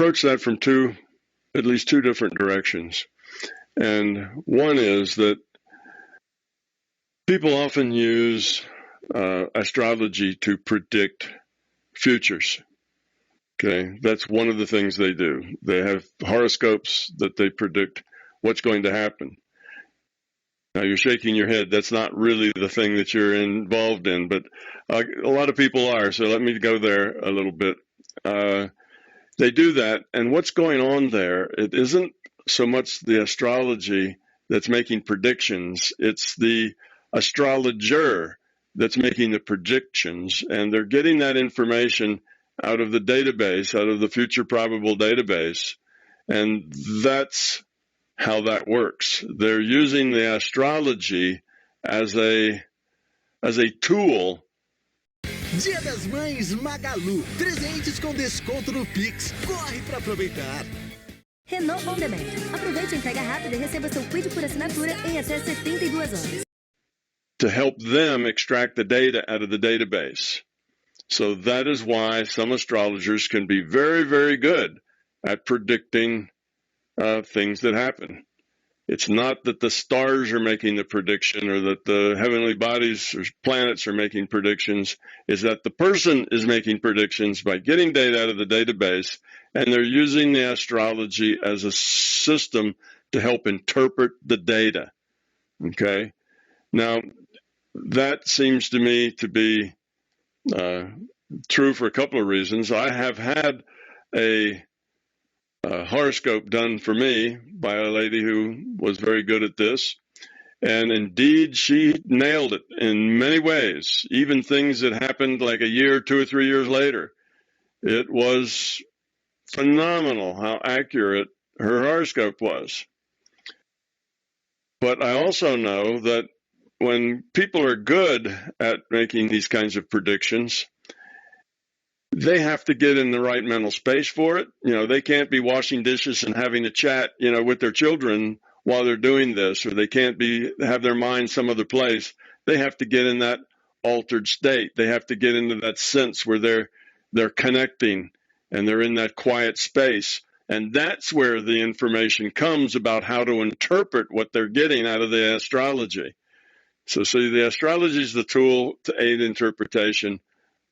approach that from at least two different directions. And one is that people often use astrology to predict futures. Okay, that's one of the things they do. They have horoscopes that they predict what's going to happen. Now, you're shaking your head. That's not really the thing that you're involved in, but a lot of people are, so let me go there a little bit. They do that, and what's going on there, it isn't so much the astrology that's making predictions, it's the astrologer that's making the predictions, and they're getting that information out of the database, out of the future probable database, and that's how that works. They're using the astrology as a tool. Dia das Mães Magalu, presentes com desconto no Pix. Corre para aproveitar. Renault On Demand. Aproveite a entrega rápida e receba seu vídeo por assinatura em até 72 horas. To help them extract the data out of the database. So that is why some astrologers can be very, very good at predicting things that happen. It's not that the stars are making the prediction or that the heavenly bodies or planets are making predictions. It's that the person is making predictions by getting data out of the database, and they're using the astrology as a system to help interpret the data. Okay? Now, that seems to me to be true for a couple of reasons. I have had a horoscope done for me by a lady who was very good at this. And indeed, she nailed it in many ways, even things that happened like a year, 2 or 3 years later. It was phenomenal how accurate her horoscope was. But I also know that when people are good at making these kinds of predictions, they have to get in the right mental space for it. You know, they can't be washing dishes and having a chat, with their children while they're doing this, or they can't have their mind some other place. They have to get in that altered state. They have to get into that sense where they're connecting and they're in that quiet space. And that's where the information comes about how to interpret what they're getting out of the astrology. So see, the astrology is the tool to aid interpretation,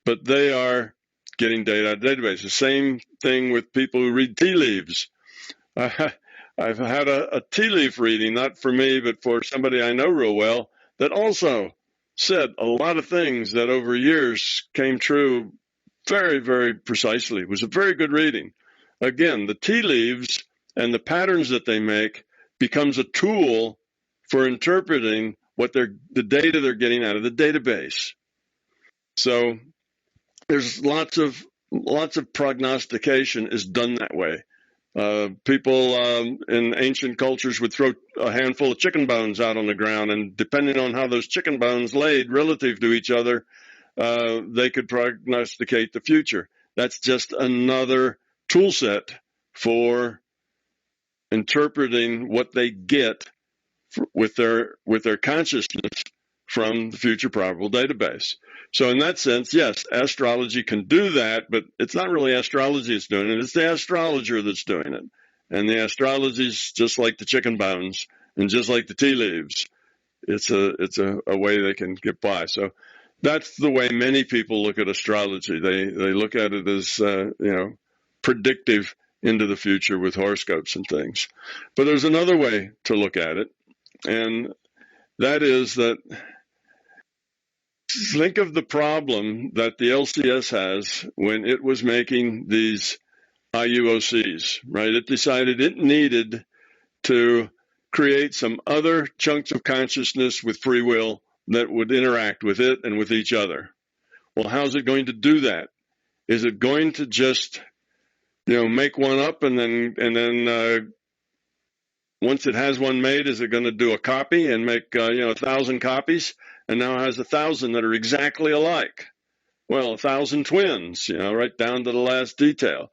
but they are getting data out of databases. The same thing with people who read tea leaves. I've had a tea leaf reading, not for me, but for somebody I know real well, that also said a lot of things that over years came true very, very precisely. It was a very good reading. Again, the tea leaves and the patterns that they make becomes a tool for interpreting the data they're getting out of the database. So there's lots of prognostication is done that way. People in ancient cultures would throw a handful of chicken bones out on the ground, and depending on how those chicken bones laid relative to each other, they could prognosticate the future. That's just another tool set for interpreting what they get with their consciousness from the future probable database. So in that sense, yes, astrology can do that, but it's not really astrology that's doing it. It's the astrologer that's doing it. And the astrology is just like the chicken bones and just like the tea leaves. It's a way they can get by. So that's the way many people look at astrology. They look at it as, predictive into the future with horoscopes and things. But there's another way to look at it. And that is that think of the problem that the LCS has when it was making these IUOCs, right? It decided it needed to create some other chunks of consciousness with free will that would interact with it and with each other. Well, how's it going to do that? Is it going to just, make one up and then once it has one made, is it going to do a copy and make 1,000 copies? And now has 1,000 that are exactly alike. Well, 1,000 twins, right down to the last detail.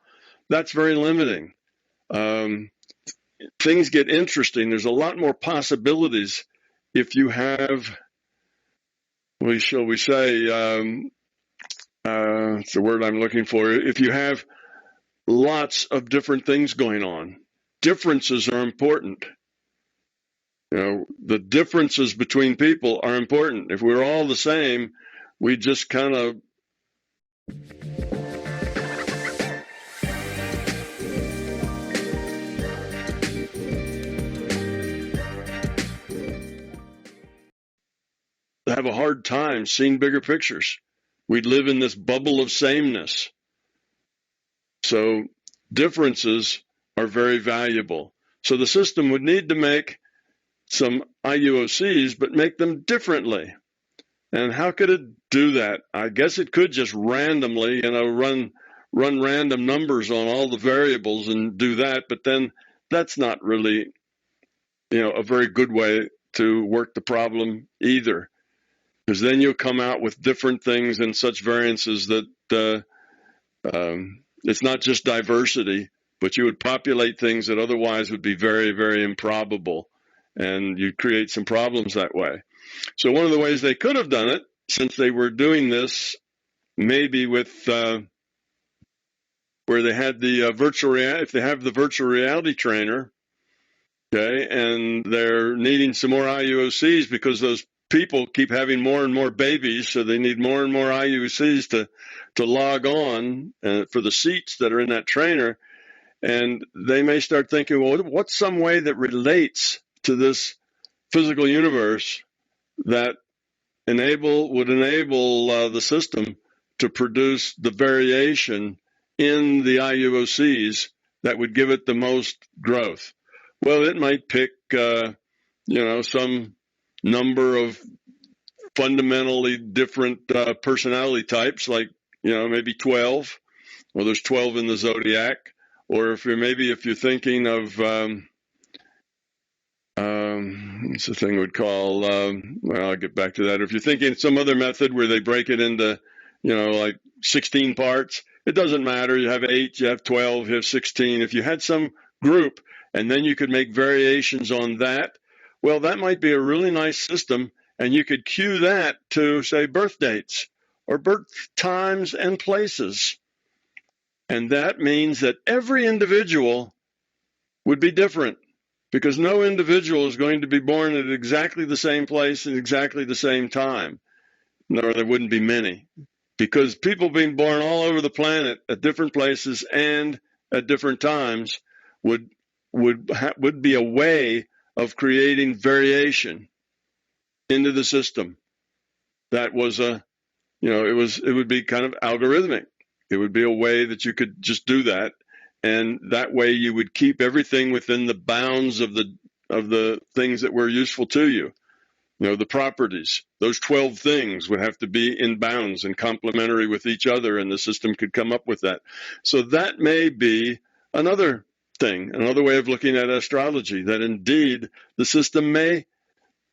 That's very limiting. Things get interesting. There's a lot more possibilities if you have, shall we say, it's the word I'm looking for. If you have lots of different things going on. Differences are important. The differences between people are important. If we're all the same, we just kind of have a hard time seeing bigger pictures. We'd live in this bubble of sameness. So differences are very valuable. So the system would need to make some IUOCs, but make them differently. And how could it do that? I guess it could just randomly, run random numbers on all the variables and do that, but then that's not really, a very good way to work the problem either. Because then you'll come out with different things and such variances that it's not just diversity, but you would populate things that otherwise would be very, very improbable. And you'd create some problems that way. So one of the ways they could have done it, since they were doing this, maybe with where they had the virtual reality, if they have the virtual reality trainer, okay, and they're needing some more IUOCs because those people keep having more and more babies, so they need more and more IUOCs to log on for the seats that are in that trainer. And they may start thinking, well, what's some way that relates to this physical universe that would enable the system to produce the variation in the IUOCs that would give it the most growth? Well, it might pick, some number of fundamentally different personality types, like, maybe 12, or there's 12 in the zodiac, or if you're thinking of what's the thing we'd call, I'll get back to that. If you're thinking some other method where they break it into, like 16 parts, it doesn't matter. You have 8, you have 12, you have 16. If you had some group and then you could make variations on that, well, that might be a really nice system. And you could cue that to, say, birth dates or birth times and places. And that means that every individual would be different, because no individual is going to be born at exactly the same place at exactly the same time. No, there wouldn't be many, because people being born all over the planet at different places and at different times would be a way of creating variation into the system. That was it would be kind of algorithmic. It would be a way that you could just do that. And that way you would keep everything within the bounds of the things that were useful to you. The properties, those 12 things would have to be in bounds and complementary with each other, and the system could come up with that. So that may be another thing, another way of looking at astrology, that indeed the system may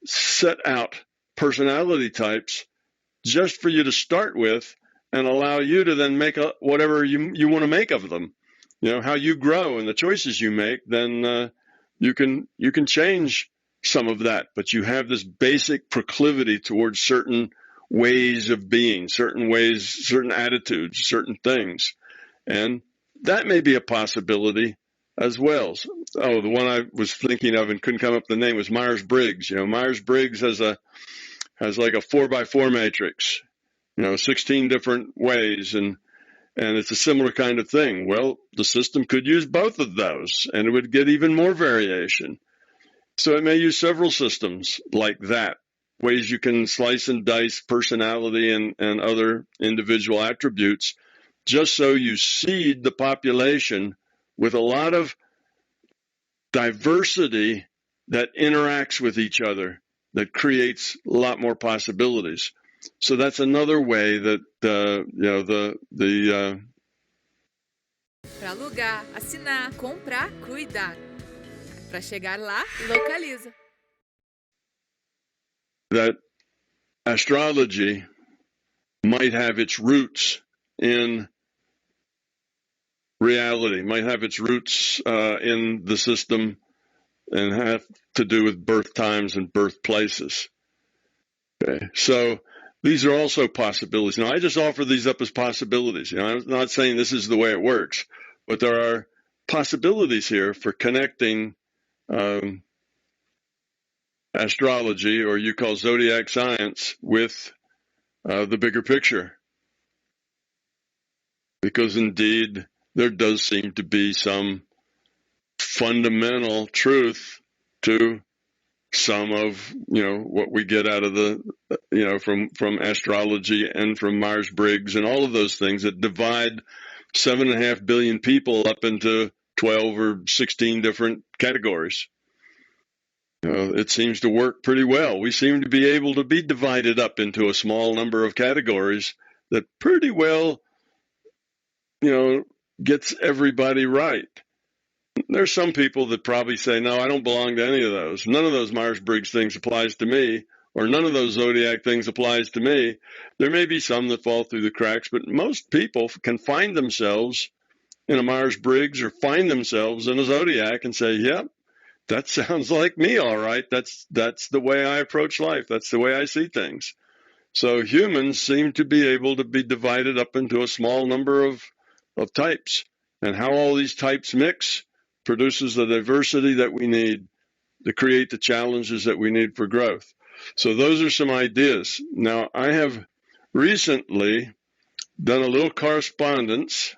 set out personality types just for you to start with and allow you to then make whatever you want to make of them. How you grow and the choices you make, then you can change some of that. But you have this basic proclivity towards certain ways of being, certain attitudes, certain things. And that may be a possibility as well. The one I was thinking of and couldn't come up with the name was Myers-Briggs. Myers-Briggs has like a 4x4 matrix, 16 different ways, and it's a similar kind of thing. Well, the system could use both of those, and it would get even more variation. So it may use several systems like that, ways you can slice and dice personality and other individual attributes, just so you seed the population with a lot of diversity that interacts with each other, that creates a lot more possibilities. So that's another way that Para alugar, assinar, comprar, cuidar. Para chegar lá, localiza. That astrology might have its roots in reality, might have its roots in the system, and have to do with birth times and birth places. Okay, so these are also possibilities. Now, I just offer these up as possibilities. I'm not saying this is the way it works, But there are possibilities here for connecting astrology, or you call zodiac science, with the bigger picture. Because indeed, there does seem to be some fundamental truth to some of, what we get out of the, from astrology and from Myers-Briggs and all of those things that divide 7.5 billion people up into 12 or 16 different categories. It seems to work pretty well. We seem to be able to be divided up into a small number of categories that pretty well, gets everybody right. There's some people that probably say, no, I don't belong to any of those. None of those Myers-Briggs things applies to me, or none of those zodiac things applies to me. There may be some that fall through the cracks, but most people can find themselves in a Myers-Briggs or find themselves in a zodiac and say, yep, that sounds like me, all right. That's the way I approach life. That's the way I see things. So humans seem to be able to be divided up into a small number of types, and how all these types mix produces the diversity that we need to create the challenges that we need for growth. So those are some ideas. Now, I have recently done a little correspondence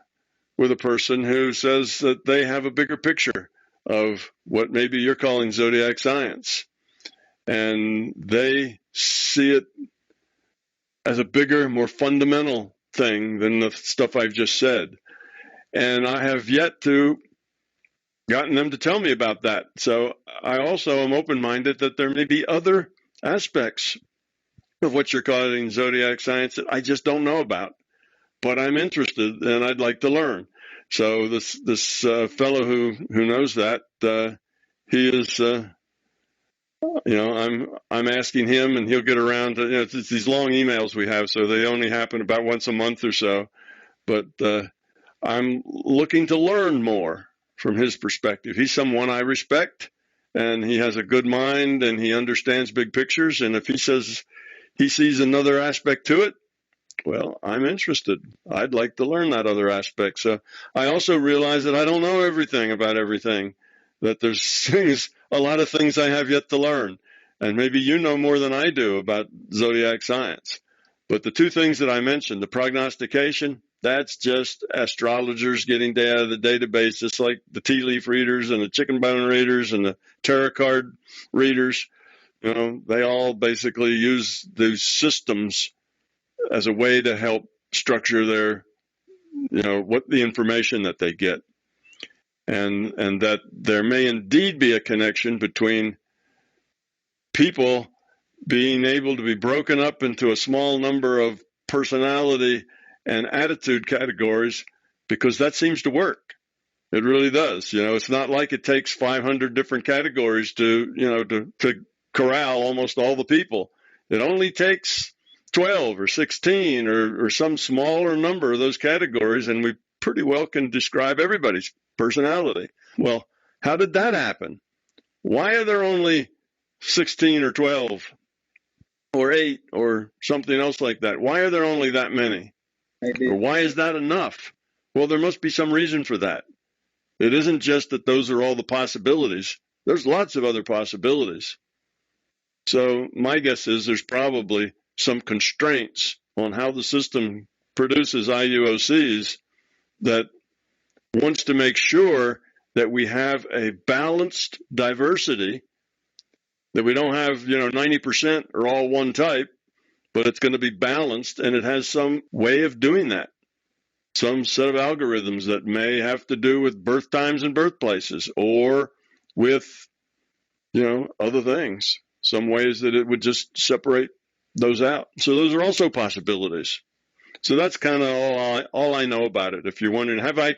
with a person who says that they have a bigger picture of what maybe you're calling zodiac science, and they see it as a bigger, more fundamental thing than the stuff I've just said. And I have yet to gotten them to tell me about that. So I also am open-minded that there may be other aspects of what you're calling zodiac science that I just don't know about, but I'm interested and I'd like to learn. So this fellow who knows that, he is, I'm asking him, and he'll get around to, it's these long emails we have, so they only happen about once a month or so. But I'm looking to learn more from his perspective. He's someone I respect, and he has a good mind, and he understands big pictures. And if he says he sees another aspect to it, well, I'm interested. I'd like to learn that other aspect. So I also realize that I don't know everything about everything, that there's a lot of things I have yet to learn. And maybe you know more than I do about zodiac science. But the two things that I mentioned, the prognostication, that's just astrologers getting data out of the database, just like the tea leaf readers and the chicken bone readers and the tarot card readers. They all basically use these systems as a way to help structure their, what the information that they get. And that there may indeed be a connection between people being able to be broken up into a small number of personality and attitude categories, because that seems to work. It really does. It's not like it takes 500 different categories to corral almost all the people. It only takes 12 or 16 or some smaller number of those categories, and we pretty well can describe everybody's personality. Well, how did that happen? Why are there only 16 or 12 or 8 or something else like that? Why are there only that many? Maybe. Or why is that enough? Well, there must be some reason for that. It isn't just that those are all the possibilities. There's lots of other possibilities. So my guess is there's probably some constraints on how the system produces IUOCs that wants to make sure that we have a balanced diversity, that we don't have, 90% are all one type, but it's going to be balanced, and it has some way of doing that. Some set of algorithms that may have to do with birth times and birthplaces, or with, other things. Some ways that it would just separate those out. So those are also possibilities. So that's kind of all I know about it. If you're wondering, have I